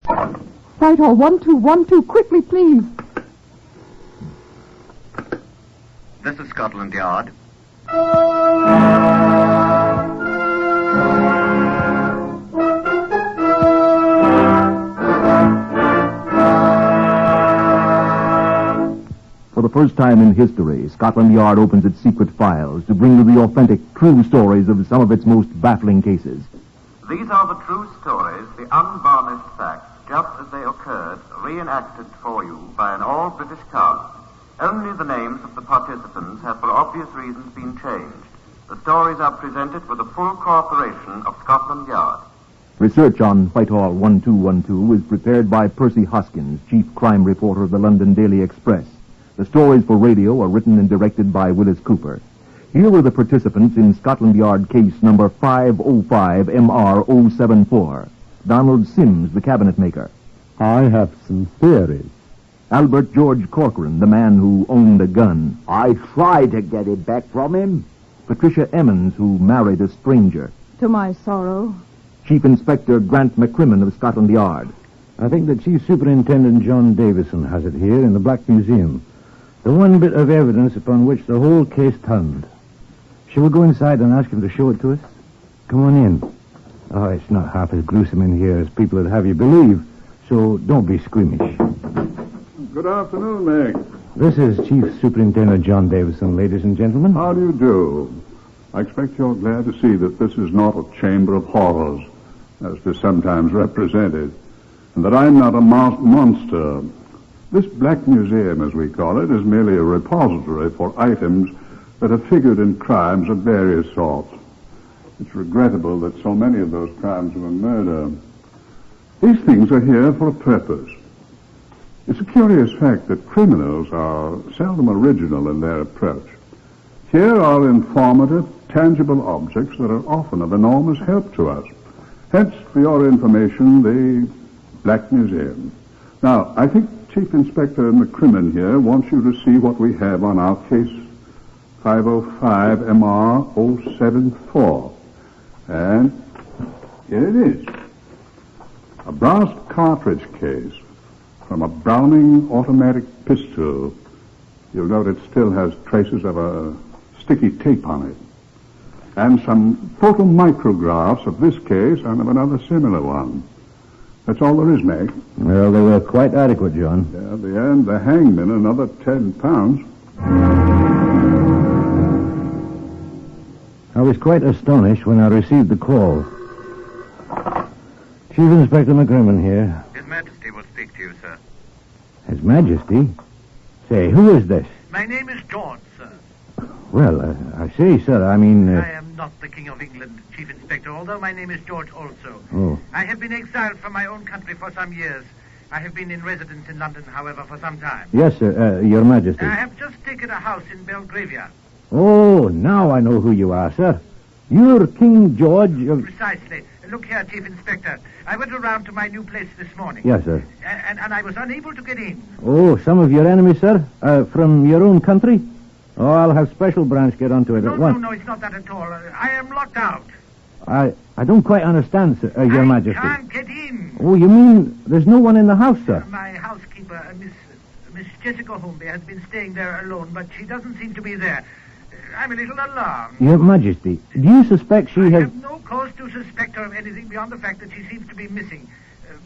Whitehall, 1212, quickly, please. This is Scotland Yard. For the first time in history, Scotland Yard opens its secret files to bring you the authentic, true stories of some of its most baffling cases. These are the true stories, the unvarnished facts, just as they occurred, reenacted for you by an all-British cast. Only the names of the participants have for obvious reasons been changed. The stories are presented with the full cooperation of Scotland Yard. Research on Whitehall 1212 was prepared by Percy Hoskins, chief crime reporter of the London Daily Express. The stories for radio are written and directed by Willis Cooper. Here were the participants in Scotland Yard case number 505MR074. Donald Sims, the cabinet maker. I have some theories. Albert George Corcoran, the man who owned a gun. I tried to get it back from him. Patricia Emmons, who married a stranger. To my sorrow. Chief Inspector Grant McCrimmon of Scotland Yard. I think that Chief Superintendent John Davison has it here in the Black Museum. The one bit of evidence upon which the whole case turned. Shall we go inside and ask him to show it to us? Come on in. Oh, it's not half as gruesome in here as people would have you believe, so don't be squeamish. Good afternoon, Meg. This is Chief Superintendent John Davison, ladies and gentlemen. How do you do? I expect you're glad to see that this is not a chamber of horrors, as it is sometimes represented, and that I'm not a monster. This Black Museum, as we call it, is merely a repository for items that have figured in crimes of various sorts. It's regrettable that so many of those crimes were murder. These things are here for a purpose. It's a curious fact that criminals are seldom original in their approach. Here are informative, tangible objects that are often of enormous help to us. Hence, for your information, the Black Museum. Now, I think Chief Inspector McCrimmon here wants you to see what we have on our case 505MR074. And here it is. A brass cartridge case from a Browning automatic pistol. You'll note it still has traces of a sticky tape on it. And some photomicrographs of this case and of another similar one. That's all there is, Meg. Well, they were quite adequate, John. Yeah, at the end, the hangman another 10 pounds. I was quite astonished when I received the call. Chief Inspector McCrimmon here. His Majesty will speak to you, sir. His Majesty? Say, who is this? My name is George, sir. Well, I say, sir, I mean... I am not the King of England, Chief Inspector, although my name is George also. Oh. I have been exiled from my own country for some years. I have been in residence in London, however, for some time. Yes, sir, Your Majesty. I have just taken a house in Belgravia. Oh, now I know who you are, sir. You're King George of... Precisely. Look here, Chief Inspector. I went around to my new place this morning. Yes, sir. And I was unable to get in. Oh, some of your enemies, sir? From your own country? Oh, I'll have special branch get onto it at once. No, it's not that at all. I am locked out. I don't quite understand, sir, Your Majesty. I can't get in. Oh, you mean there's no one in the house, sir? My housekeeper, Miss Jessica Holmby, has been staying there alone, but she doesn't seem to be there. I'm a little alarmed. Your Majesty, do you suspect she I has... have no cause to suspect her of anything beyond the fact that she seems to be missing.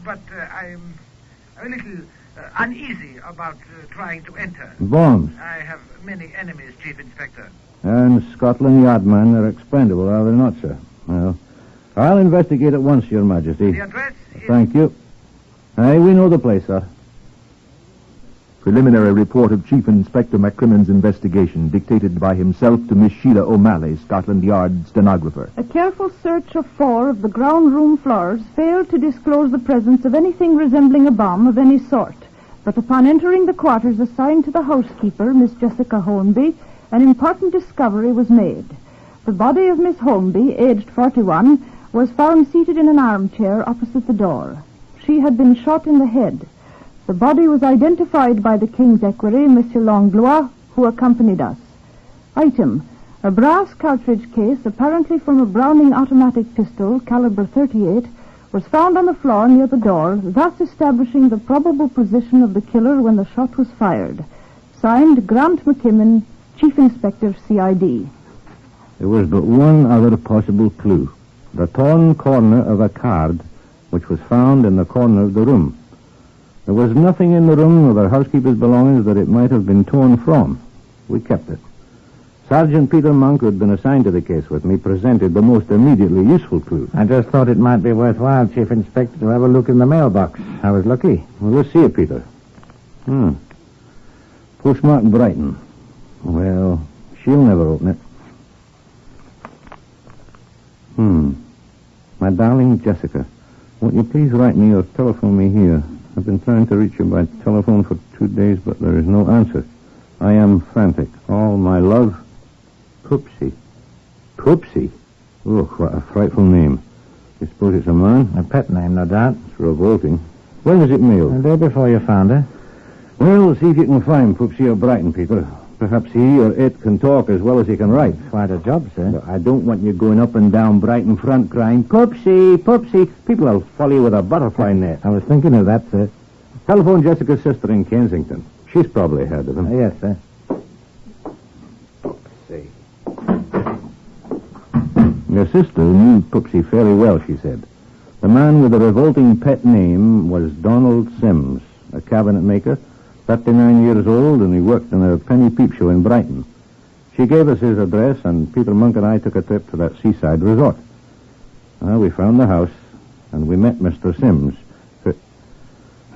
But I'm a little uneasy about trying to enter. Bombs? I have many enemies, Chief Inspector. And Scotland Yard men are expendable, are they not, sir? Well, I'll investigate at once, Your Majesty. The address is... Thank you. Aye, we know the place, sir. Preliminary report of Chief Inspector McCrimmon's investigation, dictated by himself to Miss Sheila O'Malley, Scotland Yard stenographer. A careful search of 4 of the ground room floors failed to disclose the presence of anything resembling a bomb of any sort. But upon entering the quarters assigned to the housekeeper, Miss Jessica Holmby, an important discovery was made. The body of Miss Holmby, aged 41, was found seated in an armchair opposite the door. She had been shot in the head. The body was identified by the King's Equerry, Monsieur Langlois, who accompanied us. Item: a brass cartridge case, apparently from a Browning automatic pistol, caliber 38, was found on the floor near the door, thus establishing the probable position of the killer when the shot was fired. Signed, Grant McKimmon, Chief Inspector, CID. There was but one other possible clue. The torn corner of a card which was found in the corner of the room. There was nothing in the room or the housekeeper's belongings that it might have been torn from. We kept it. Sergeant Peter Monk, who had been assigned to the case with me, presented the most immediately useful clue. I just thought it might be worthwhile, Chief Inspector, to have a look in the mailbox. I was lucky. Well, let's see it, Peter. Postmark Brighton. Well, she'll never open it. My darling Jessica, won't you please write me or telephone me here? I've been trying to reach you by telephone for 2 days, but there is no answer. I am frantic. All my love, Poopsie. Poopsie? Oh, what a frightful name. You suppose it's a man? A pet name, no doubt. It's revolting. When was it mailed? The day before you found her. Well, see if you can find Poopsie or Brighton, Peter. Perhaps he or it can talk as well as he can write. Quite a job, sir. But I don't want you going up and down Brighton front crying, Poopsie, Poopsie. People will follow you with a butterfly net. I was thinking of that, sir. Telephone Jessica's sister in Kensington. She's probably heard of him. Yes, sir. Poopsie. Your sister knew Poopsie fairly well, she said. The man with the revolting pet name was Donald Sims, a cabinet maker, 39 years old, and he worked in a penny peep show in Brighton. She gave us his address, and Peter Monk and I took a trip to that seaside resort. Well, we found the house, and we met Mr. Sims.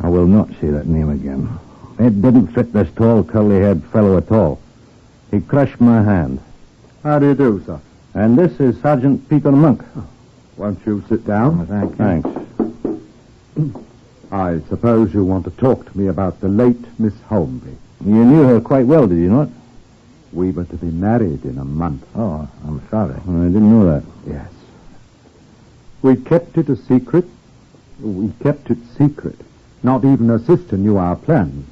I will not say that name again. It didn't fit this tall, curly-haired fellow at all. He crushed my hand. How do you do, sir? And this is Sergeant Peter Monk. Won't you sit down? Thank you. Thanks. I suppose you want to talk to me about the late Miss Holmby. You knew her quite well, did you not? We were to be married in a month. Oh, I'm sorry. I didn't know that. Yes. We kept it a secret. We kept it secret. Not even her sister knew our plans.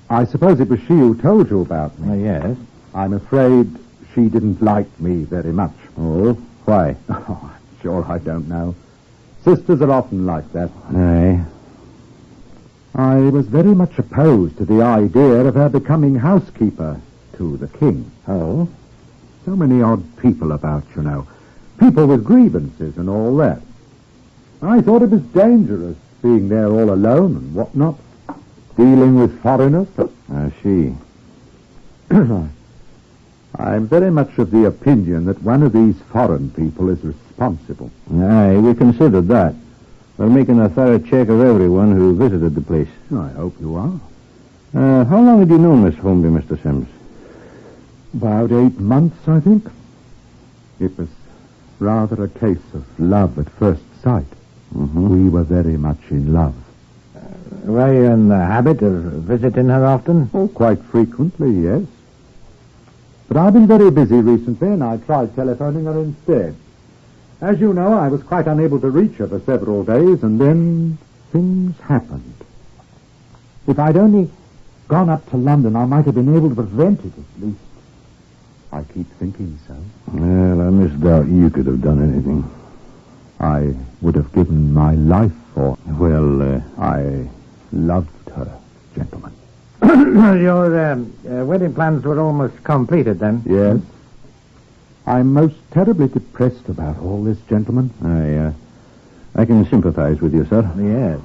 I suppose it was she who told you about me. Yes. I'm afraid she didn't like me very much. Oh, why? Oh, I'm sure I don't know. Sisters are often like that. Aye. I was very much opposed to the idea of her becoming housekeeper to the king. Oh? So many odd people about, you know. People with grievances and all that. I thought it was dangerous being there all alone and whatnot. Dealing with foreigners. I see. I'm very much of the opinion that one of these foreign people is responsible. Aye, we considered that. We're making a thorough check of everyone who visited the place. I hope you are. How long had you known Miss Holmby, Mr. Sims? About 8 months, I think. It was rather a case of love at first sight. Mm-hmm. We were very much in love. Were you in the habit of visiting her often? Oh, quite frequently, yes. But I've been very busy recently, and I tried telephoning her instead. As you know, I was quite unable to reach her for several days, and then things happened. If I'd only gone up to London, I might have been able to prevent it, at least. I keep thinking so. Well, I misdoubt you could have done anything. I would have given my life for her. Well, I loved her, gentlemen. Your wedding plans were almost completed then? Yes. I'm most terribly depressed about all this, gentlemen. I can sympathize with you, sir. Yes.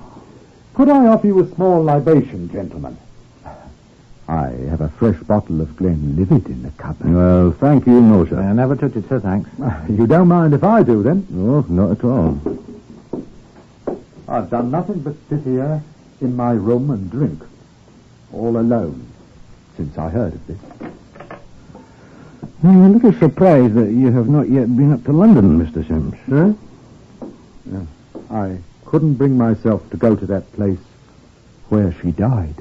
Could I offer you a small libation, gentlemen? I have a fresh bottle of Glenlivet in the cupboard. Well, thank you, no, sir. I never touch it, sir, thanks. You don't mind if I do, then? No, not at all. I've done nothing but sit here in my room and drink. All alone, since I heard of this. I'm a little surprised that you have not yet been up to London, Mr. Sims. Huh? Yeah. I couldn't bring myself to go to that place where she died.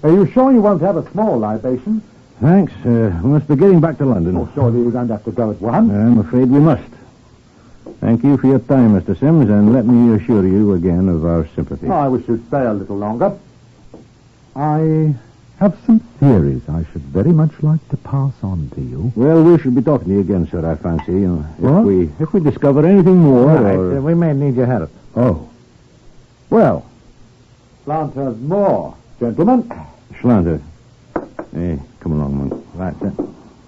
Are you sure you won't have a small libation? Thanks. We must be getting back to London. Oh, surely you don't have to go at once. I'm afraid we must. Thank you for your time, Mr. Sims, and let me assure you again of our sympathy. I wish you'd stay a little longer. I have some theories I should very much like to pass on to you. Well, we should be talking to you again, sir, I fancy. What? If we discover anything more, Right, we may need your help. Oh. Well, Slanters more, gentlemen. Schlanter. Hey, come along, Monk. Right, sir.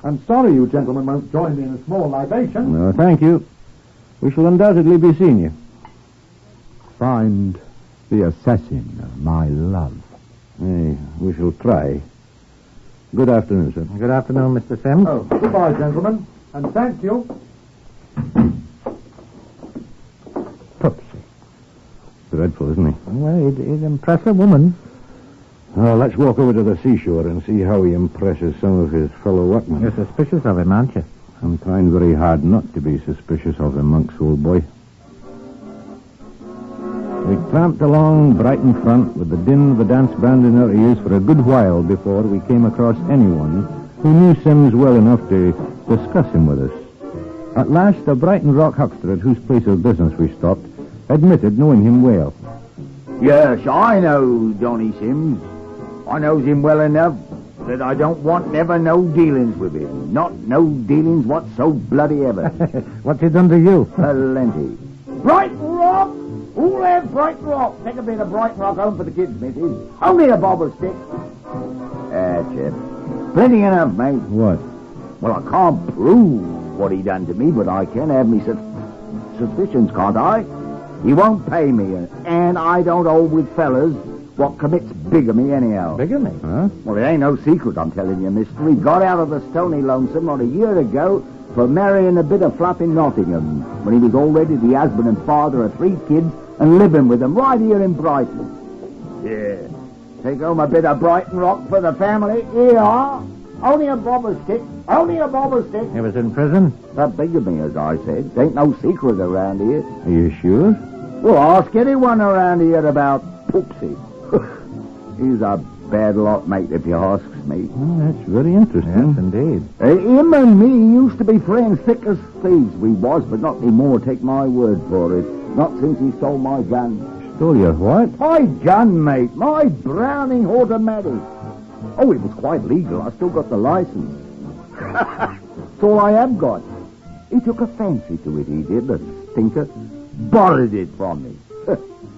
I'm sorry you gentlemen won't join me in a small libation. No, thank you. We shall undoubtedly be seeing you. Find the assassin of my love. Hey, we shall try. Good afternoon, sir. Good afternoon, Mr. Sims. Oh, goodbye, gentlemen, and thank you. Pupsy. Dreadful, isn't he? Well, he'd impress a woman. Let's walk over to the seashore and see how he impresses some of his fellow workmen. You're suspicious of him, aren't you? I'm trying very hard not to be suspicious of him, Monk's old boy. We tramped along Brighton front with the din of the dance band in our ears for a good while before we came across anyone who knew Sims well enough to discuss him with us. At last, a Brighton rock huckster at whose place of business we stopped admitted knowing him well. Yes, I know Johnny Sims. I knows him well enough that I don't want never no dealings with him. Not no dealings what so bloody ever. What's he done to you? Plenty. Brighton Rock! Who'll have Brighton Rock? Take a bit of Brighton Rock home for the kids, missus. Only a bobble stick. Chip. Plenty enough, mate. What? Well, I can't prove what he done to me, but I can have me suspicions, can't I? He won't pay me, and I don't hold with fellas what commits bigamy anyhow. Bigamy? Huh? Well, it ain't no secret, I'm telling you, mister. He got out of the Stony Lonesome not a year ago for marrying a bit of fluff in Nottingham, when he was already the husband and father of 3 kids and living with them right here in Brighton. Yeah. Take home a bit of Brighton Rock for the family. Here you are. Only a bobber stick. Only a bobber stick. He was in prison? For bigamy, as I said. Ain't no secret around here. Are you sure? Well, ask anyone around here about Poopsie. He's a bad lot, mate, if you asks me. Well, that's very interesting. Yes, indeed. Him and me used to be friends thick as thieves, we was, but not anymore, take my word for it. Not since he stole my gun. Stole your what? My gun, mate. My Browning automatic. Oh, it was quite legal. I still got the license. That's all I have got. He took a fancy to it, he did, the stinker. Borrowed it from me.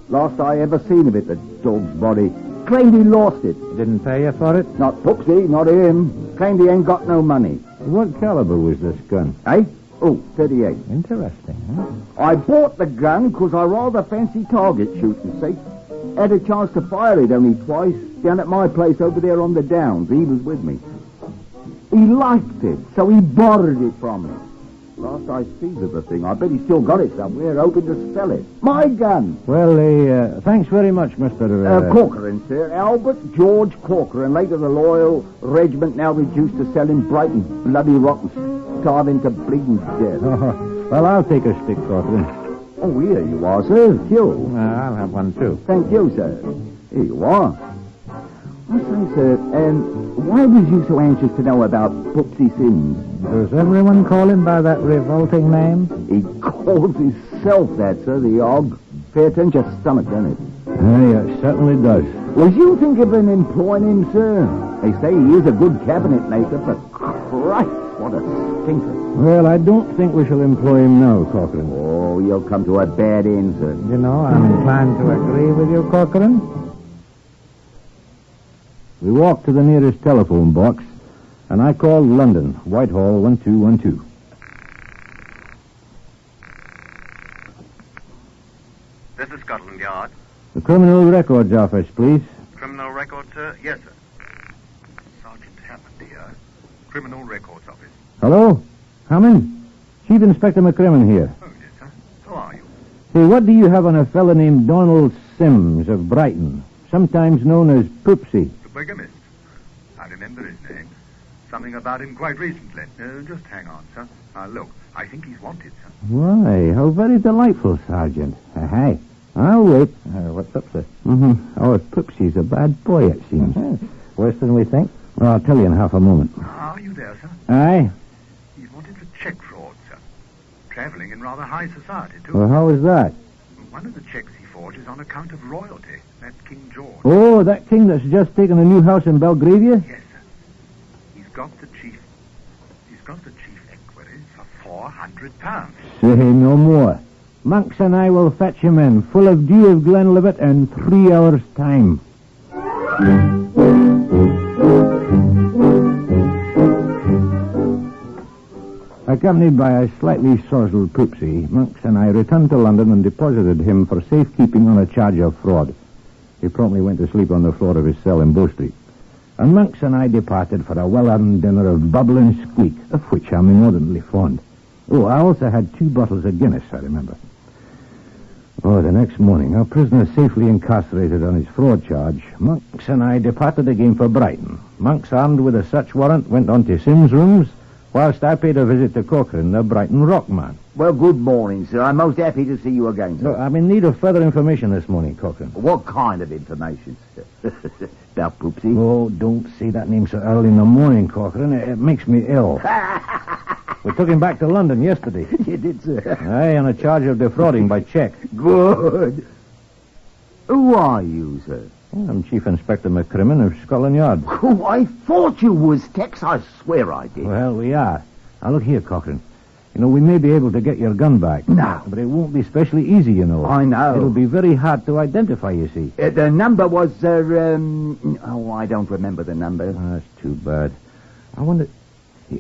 Last I ever seen of it, the dog's body. Claimed he lost it. He didn't pay you for it? Not Poopsie, not him. Claimed he ain't got no money. What caliber was this gun? Eh? Oh, 38. Interesting, huh? I bought the gun because I rather fancy target shooting, see? Had a chance to fire it only twice, down at my place over there on the Downs. He was with me. He liked it, so he borrowed it from me. Last I seen of the thing, I bet he still got it somewhere, hoping to sell it. My gun! Well, thanks very much, Mr. Corcoran, sir. Albert George Corcoran, later the Loyal Regiment, now reduced to selling Brighton bloody rock and starving to bleeding death. Well, I'll take a stick, Corcoran. Oh, here you are, sir. You. I'll have one, too. Thank you, sir. Here you are. I say, sir, and why was you so anxious to know about Poopsie Sims? Does everyone call him by that revolting name? He calls himself that, sir, the hog. Fair turns your stomach, doesn't it? Yeah, it certainly does. Was you thinking of employing him, sir? They say he is a good cabinet maker, but Christ, what a stinker. Well, I don't think we shall employ him now, Corcoran. Oh, you'll come to a bad end, sir. You know, I'm inclined to agree with you, Corcoran. We walked to the nearest telephone box, and I called London, Whitehall 1212. This is Scotland Yard. The Criminal Records Office, please. Criminal record, sir? Yes, sir. Sergeant Hammond here. Criminal Records Office. Hello? Hammond? Chief Inspector McCrimmon here. Oh, yes, sir. Who are you? Say, what do you have on a fellow named Donald Sims of Brighton, sometimes known as Poopsie? The bigamist. I remember his name. Something about him quite recently. Just hang on, sir. Now, look, I think he's wanted, sir. Why, how very delightful, Sergeant. Hi. I'll wait. What's up, sir? Our Poopsie's a bad boy, it seems. Worse than we think? Well, I'll tell you in half a moment. Are you there, sir? Aye? He's wanted for check fraud, sir. Traveling in rather high society, too. Well, how is that? One of the checks he fought is on account of royalty. That King George. Oh, that king that's just taken a new house in Belgravia? Yes, sir. He's got the chief equerry for £400. Say no more. Monks and I will fetch him in, full of dew of Glenlivet in 3 hours' time. Accompanied by a slightly sozzled Poopsie, Monks and I returned to London and deposited him for safekeeping on a charge of fraud. He promptly went to sleep on the floor of his cell in Bow Street. And Monks and I departed for a well-earned dinner of bubble and squeak, of which I'm inordinately fond. Oh, I also had 2 bottles of Guinness, I remember. Oh, the next morning, our prisoner safely incarcerated on his fraud charge, Monks and I departed again for Brighton. Monks, armed with a search warrant, went on to Sim's rooms, whilst I paid a visit to Cochrane, the Brighton rockman. Well, good morning, sir. I'm most happy to see you again, sir. Look, I'm in need of further information this morning, Cochrane. What kind of information, sir? About Poopsie? Oh, don't say that name so early in the morning, Cochrane. It makes me ill. We took him back to London yesterday. You did, sir? Aye, on a charge of defrauding by cheque. Good. Who are you, sir? I'm Chief Inspector McCrimmon of Scotland Yard. Oh, I thought you was Tex. I swear I did. Well, we are. Now, look here, Cochrane. You know, we may be able to get your gun back. No. But it won't be especially easy, you know. I know. It'll be very hard to identify, you see. The number was, I don't remember the number. Oh, that's too bad. I wonder,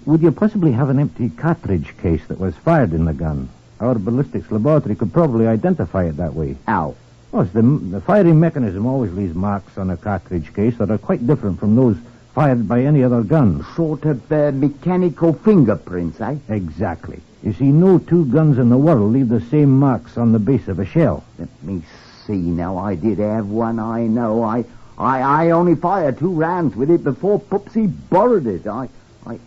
would you possibly have an empty cartridge case that was fired in the gun? Our ballistics laboratory could probably identify it that way. How? Well, the firing mechanism always leaves marks on a cartridge case that are quite different from those fired by any other gun. Sort of mechanical fingerprints, eh? Exactly. You see, no 2 guns in the world leave the same marks on the base of a shell. Let me see now. I did have one, I know. I only fired 2 rounds with it before Poopsie borrowed it. I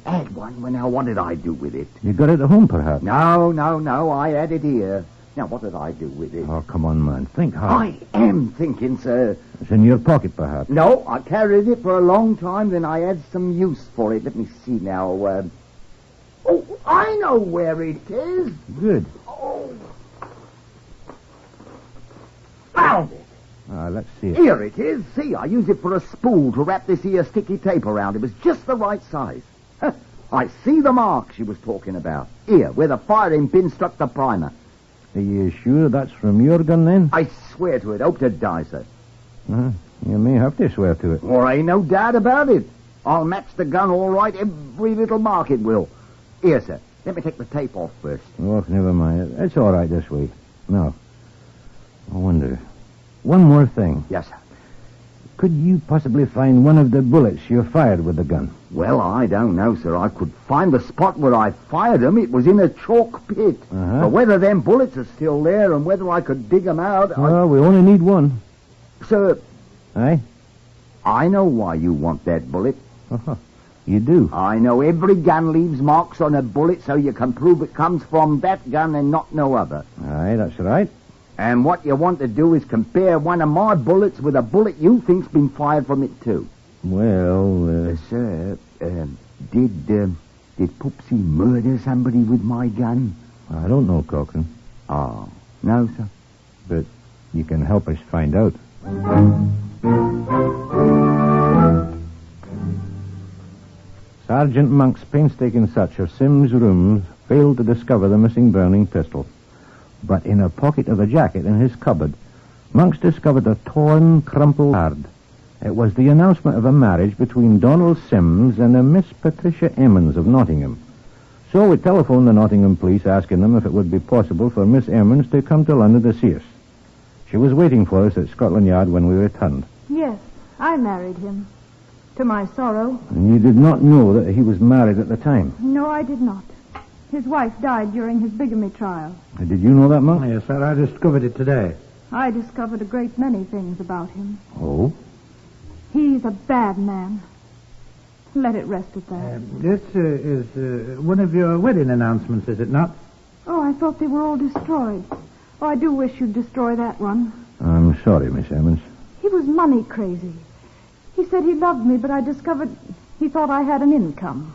had one. Well, now, what did I do with it? You got it at home, perhaps? No. I had it here. Now, what did I do with it? Oh, come on, man. Think hard. I am thinking, sir. It's in your pocket, perhaps. No, I carried it for a long time, then I had some use for it. Let me see now. Oh, I know where it is. Good. Oh. Found it. Let's see it. Here it is. See, I used it for a spool to wrap this here sticky tape around. It was just the right size. I see the mark she was talking about. Here, where the firing pin struck the primer. Are you sure that's from your gun, then? I swear to it. Hope to die, sir. You may have to swear to it. Or ain't no doubt about it. I'll match the gun all right. Every little mark it will. Here, sir. Let me take the tape off first. Oh, never mind. It's all right this way. Now, I wonder. One more thing. Yes, sir. Could you possibly find one of the bullets you fired with the gun? Well, I don't know, sir. I could find the spot where I fired them. It was in a chalk pit. But whether them bullets are still there and whether I could dig them out... Well, we only need one. Sir... Aye? I know why you want that bullet. You do? I know every gun leaves marks on a bullet so you can prove it comes from that gun and not no other. Aye, that's right. And what you want to do is compare one of my bullets with a bullet you think's been fired from it, too. Well, Sir, did Poopsie murder somebody with my gun? I don't know, Cochrane. Oh, no, sir. But you can help us find out. Sergeant Monk's painstaking search of Sim's rooms failed to discover the missing Browning pistol. But in a pocket of a jacket in his cupboard, Monks discovered a torn, crumpled card. It was the announcement of a marriage between Donald Sims and a Miss Patricia Emmons of Nottingham. So we telephoned the Nottingham police asking them if it would be possible for Miss Emmons to come to London to see us. She was waiting for us at Scotland Yard when we returned. Yes, I married him. To my sorrow. And you did not know that he was married at the time? No, I did not. His wife died during his bigamy trial. Did you know that, Monk? Yes, sir. I discovered it today. I discovered a great many things about him. Oh? He's a bad man. Let it rest at that. This is one of your wedding announcements, is it not? Oh, I thought they were all destroyed. Oh, I do wish you'd destroy that one. I'm sorry, Miss Emmons. He was money crazy. He said he loved me, but I discovered he thought I had an income.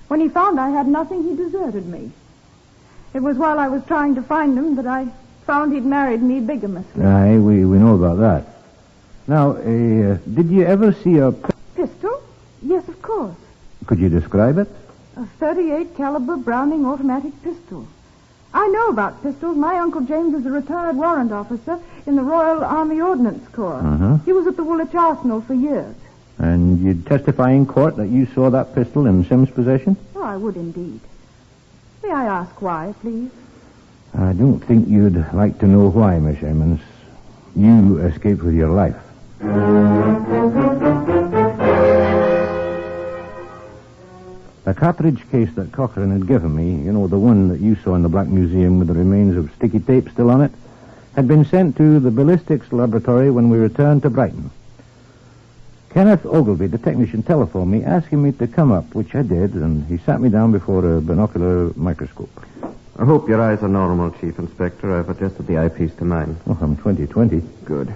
When he found I had nothing, he deserted me. It was while I was trying to find him that I Found he'd married me bigamously. Aye, we know about that. Now, did you ever see a... Pistol? Yes, of course. Could you describe it? A 38 caliber Browning automatic pistol. I know about pistols. My Uncle James was a retired warrant officer in the Royal Army Ordnance Corps. Uh-huh. He was at the Woolwich Arsenal for years. And you'd testify in court that you saw that pistol in Sim's possession? Oh, I would indeed. May I ask why, please? I don't think you'd like to know why, Miss Emmons. You escaped with your life. The cartridge case that Cochrane had given me, you know, the one that you saw in the Black Museum with the remains of sticky tape still on it, had been sent to the ballistics laboratory when we returned to Brighton. Kenneth Ogilvy, the technician, telephoned me asking me to come up, which I did, and he sat me down before a binocular microscope. I hope your eyes are normal, Chief Inspector. I've adjusted the eyepiece to mine. Oh, I'm 20/20. Good.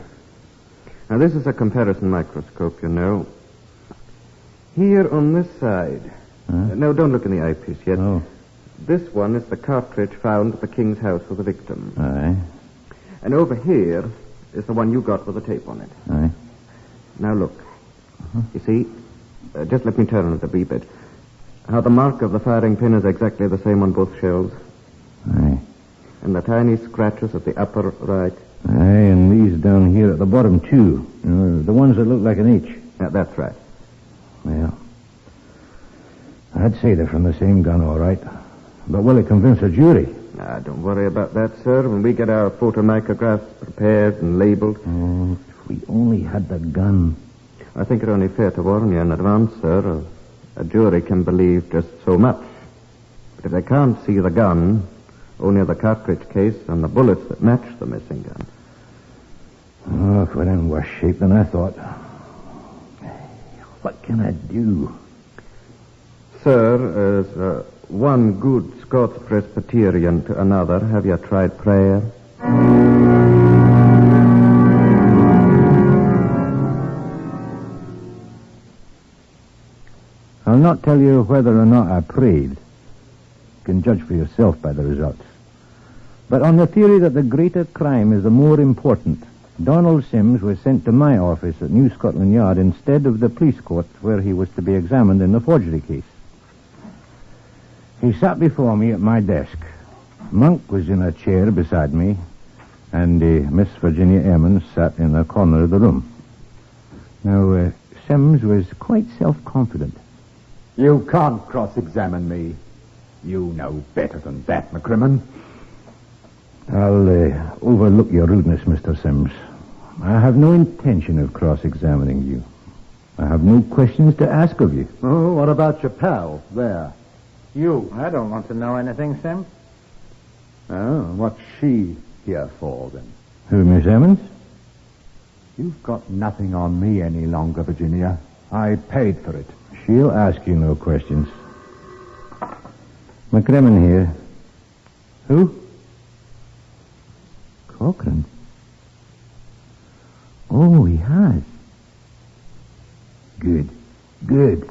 Now, this is a comparison microscope, you know. Here on this side... No, don't look in the eyepiece yet. Oh. This one is the cartridge found at the King's house with the victim. Aye. And over here is the one you got with the tape on it. Aye. Now, look. You see? Just let me turn it a wee bit. How the mark of the firing pin is exactly the same on both shells. Aye. And the tiny scratches at the upper right. Aye, and these down here at the bottom, too. You know, the ones that look like an H. Yeah, that's right. Well, I'd say they're from the same gun, all right. But will it convince a jury? Don't worry about that, sir. When we get our photomicrographs prepared and labeled... Oh, if we only had the gun. I think it only fair to warn you in advance, sir. A jury can believe just so much. But if they can't see the gun, only the cartridge case and the bullets that match the missing gun. Oh, if we're in worse shape than I thought. What can I do? Sir, as one good Scots Presbyterian to another, have you tried prayer? I'll not tell you whether or not I prayed. You can judge for yourself by the results. But on the theory that the greater crime is the more important, Donald Sims was sent to my office at New Scotland Yard instead of the police court where he was to be examined in the forgery case. He sat before me at my desk. Monk was in a chair beside me, and Miss Virginia Emmons sat in a corner of the room. Now, Sims was quite self-confident. You can't cross-examine me. You know better than that, McCrimmon. I'll overlook your rudeness, Mr. Sims. I have no intention of cross-examining you. I have no questions to ask of you. Oh, what about your pal there? You. I don't want to know anything, Sim. Oh, what's she here for, then? Who, Miss Emmons? You've got nothing on me any longer, Virginia. I paid for it. She'll ask you no questions. McCrimmon here. Who? Cochrane. Oh, he has. Good. Good.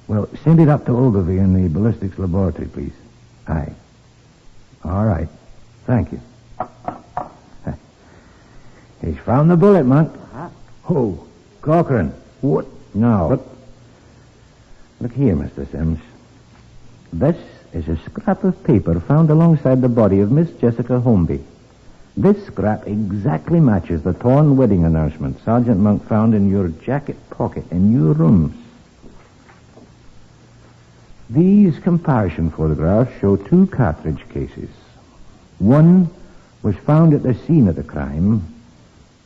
Well, send it up to Ogilvy in the ballistics laboratory, please. Aye. All right. Thank you. He's found the bullet, Monk. Uh-huh. Oh, Cochrane. What? No. But... Look here, Mr. Sims. This is a scrap of paper found alongside the body of Miss Jessica Holmby. This scrap exactly matches the torn wedding announcement Sergeant Monk found in your jacket pocket in your rooms. These comparison photographs show two cartridge cases. One was found at the scene of the crime.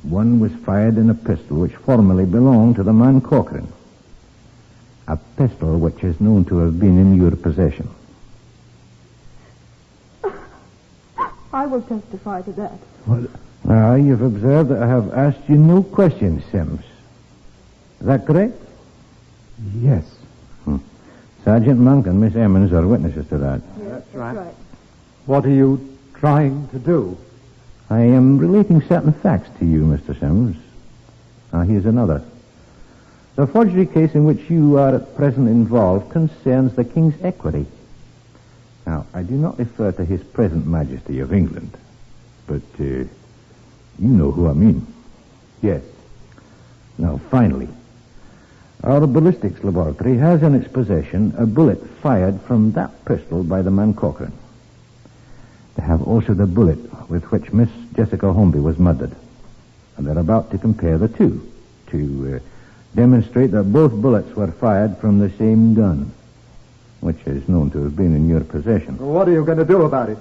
One was fired in a pistol which formerly belonged to the man Cochrane. A pistol which is known to have been in your possession. I will testify to that. Well, you've observed that I have asked you no questions, Sims. Is that correct? Yes. Sergeant Monk and Miss Emmons are witnesses to that. Yes, that's right. What are you trying to do? I am relating certain facts to you, Mr. Sims. Now, here's another. The forgery case in which you are at present involved concerns the King's equity. Now, I do not refer to His present Majesty of England, But, you know who I mean. Yes. Now, finally, our ballistics laboratory has in its possession a bullet fired from that pistol by the man Corcoran. They have also the bullet with which Miss Jessica Holmby was murdered. And they're about to compare the two to demonstrate that both bullets were fired from the same gun, which is known to have been in your possession. Well, what are you going to do about it?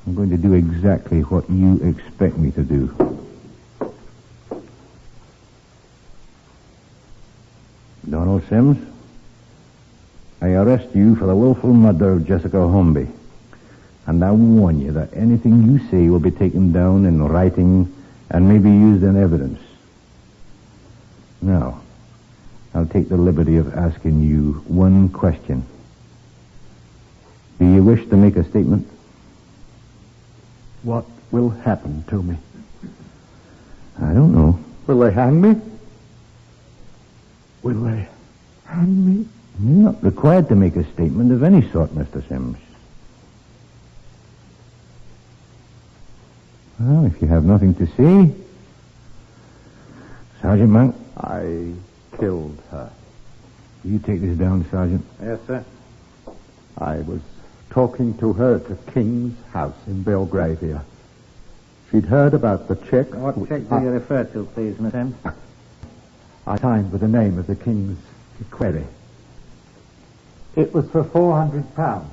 I'm going to do exactly what you expect me to do. Donald Sims, I arrest you for the willful murder of Jessica Holmby. And I warn you that anything you say will be taken down in writing and may be used in evidence. Now, I'll take the liberty of asking you one question. Do you wish to make a statement? What will happen to me? I don't know. Will they hang me? Will they hang me? You're not required to make a statement of any sort, Mr. Sims. Well, if you have nothing to say, Sergeant Monk. I killed her. You take this down, Sergeant. Yes, sir. I was talking to her at the King's house in Belgravia. She'd heard about the check. What check do you refer to, please, Miss Sims? I signed with the name of the King's equerry. It was for £400.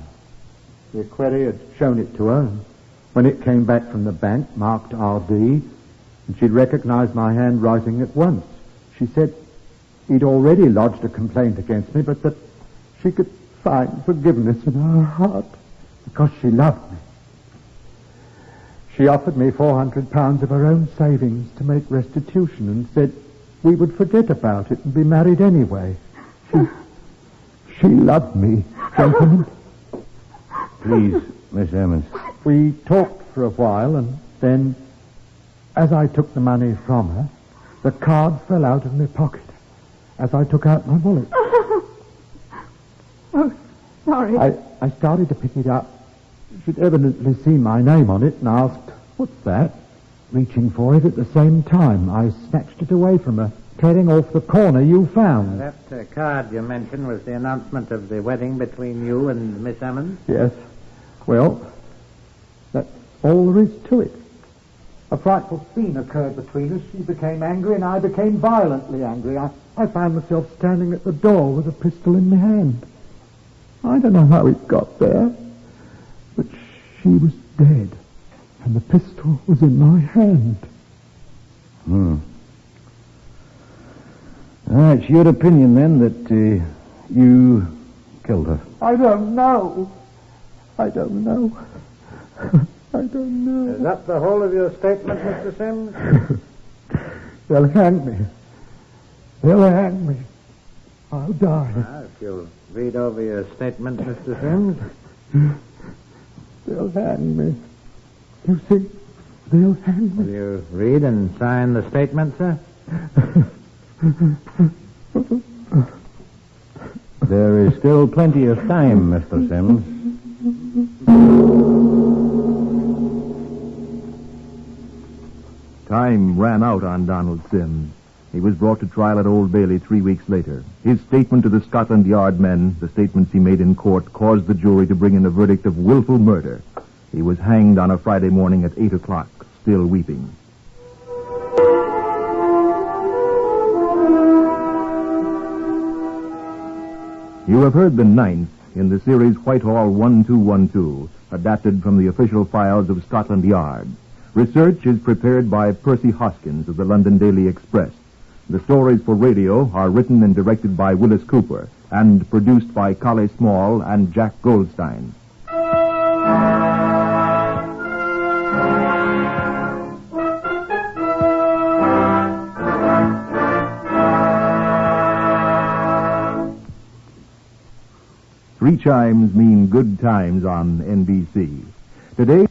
The equerry had shown it to her. And when it came back from the bank, marked RD, and she'd recognized my handwriting at once. She said he'd already lodged a complaint against me, but that she could find forgiveness in her heart because she loved me. She offered me £400 of her own savings to make restitution and said we would forget about it and be married anyway. She loved me, gentlemen. Please, Miss Emmons. We talked for a while, and then, as I took the money from her, the card fell out of my pocket as I took out my wallet. Oh, sorry. I started to pick it up. She'd evidently seen my name on it and asked, "What's that?" Reaching for it at the same time, I snatched it away from her, tearing off the corner you found. That card you mentioned was the announcement of the wedding between you and Miss Emmons? Yes. Well, that's all there is to it. A frightful scene occurred between us. She became angry and I became violently angry. I found myself standing at the door with a pistol in my hand. I don't know how it got there, but she was dead and the pistol was in my hand. It's your opinion, then, that you killed her. I don't know. I don't know. I don't know. Is that the whole of your statement, Mr. Sims? They'll hang me. They'll hang me. I'll die. If you'll read over your statement, Mr. Sims. They'll hang me. You see, they'll hang me. Will you read and sign the statement, sir? There is still plenty of time, Mr. Sims. Time ran out on Donald Sims. He was brought to trial at Old Bailey 3 weeks later. His statement to the Scotland Yard men, the statements he made in court, caused the jury to bring in a verdict of willful murder. He was hanged on a Friday morning at 8 o'clock, still weeping. You have heard the ninth in the series Whitehall 1212, adapted from the official files of Scotland Yard. Research is prepared by Percy Hoskins of the London Daily Express. The stories for radio are written and directed by Willis Cooper and produced by Collie Small and Jack Goldstein. Three chimes mean good times on NBC. Today,